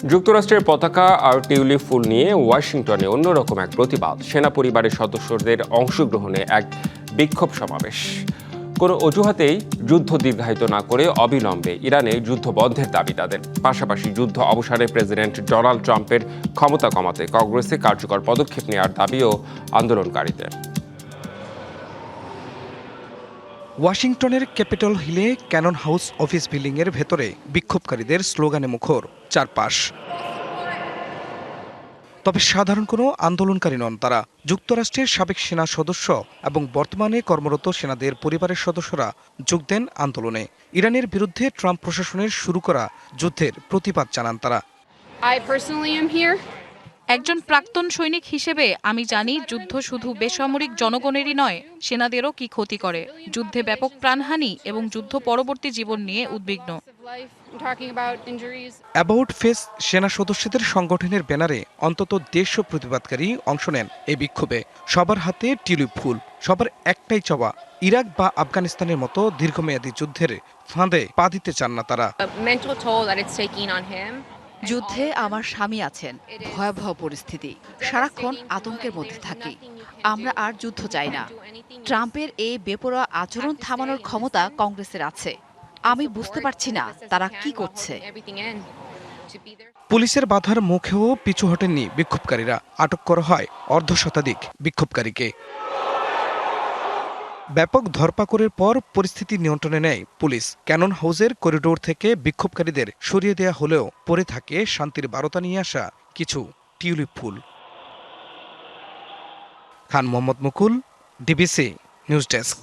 যুক্তরাষ্ট্রের পতাকা আর টিউলিপ ফুল নিয়ে ওয়াশিংটনে অন্যরকম এক প্রতিবাদ। সেনা পরিবারের সদস্যদের অংশগ্রহণে এক বিক্ষোভ সমাবেশ। কোনো অজুহাতেই যুদ্ধ দীর্ঘায়িত না করে অবিলম্বে ইরানে যুদ্ধ বন্ধের দাবি তাদের। পাশাপাশি যুদ্ধ অবসানে প্রেসিডেন্ট ডোনাল্ড ট্রাম্পের ক্ষমতা কমাতে কংগ্রেসে কার্যকর পদক্ষেপ নেওয়ার দাবিও আন্দোলনকারীদের। ওয়াশিংটনের ক্যাপিটল হিলে ক্যানন হাউস অফিস বিল্ডিংয়ের ভেতরে বিক্ষোভকারীদের স্লোগানে মুখর চারপাশ। তবে সাধারণ কোনো আন্দোলনকারী নন তারা। যুক্তরাষ্ট্রের সাবেক সেনা সদস্য এবং বর্তমানে কর্মরত সেনাদের পরিবারের সদস্যরা যোগ দেন আন্দোলনে। ইরানের বিরুদ্ধে ট্রাম্প প্রশাসনের শুরু করা যুদ্ধের প্রতিবাদ জানান তারা। একজন প্রাক্তন সৈনিক হিসেবে আমি জানি যুদ্ধ শুধু বেসামরিক জনগণেরই নয়, সেনাদেরও কি ক্ষতি করে। যুদ্ধে ব্যাপক প্রাণহানি এবং যুদ্ধ পরবর্তী জীবন নিয়ে উদ্বিগ্ন। অ্যাবাউট ফেস সেনা সদস্যদের সংগঠনের ব্যানারে অন্তত 150 প্রতিবাদকারী অংশ নেন এই বিক্ষোভে। সবার হাতে টিউলিপ ফুল, সবার একটাই চাওয়া, ইরাক বা আফগানিস্তানের মতো দীর্ঘমেয়াদী যুদ্ধের ফাঁদে পা দিতে চান না তারা। যুদ্ধে আমার স্বামী আছেন, ভয়াবহ পরিস্থিতি, সারাক্ষণ আতঙ্কের মধ্যে থাকি। আমরা আর যুদ্ধ চাই না। ট্রাম্পের এই বেপরোয়া আচরণ থামানোর ক্ষমতা কংগ্রেসের আছে। আমি বুঝতে পারছি না তারা কি করছে। পুলিশের বাধার মুখেও পিছু হটেননি বিক্ষোভকারীরা। আটক করা হয় অর্ধশতাধিক বিক্ষোভকারীকে। ব্যাপক ধরপাকড়ের পর পরিস্থিতি নিয়ন্ত্রণে নেয় পুলিশ। ক্যানন হাউসের করিডোর থেকে বিক্ষোভকারীদের সরিয়ে দেয়া হলেও পড়ে থাকে শান্তির বার্তা নিয়ে আসা কিছু টিউলিপ ফুল। খান মোহাম্মদ মুকুল, ডিবিসি নিউজ ডেস্ক।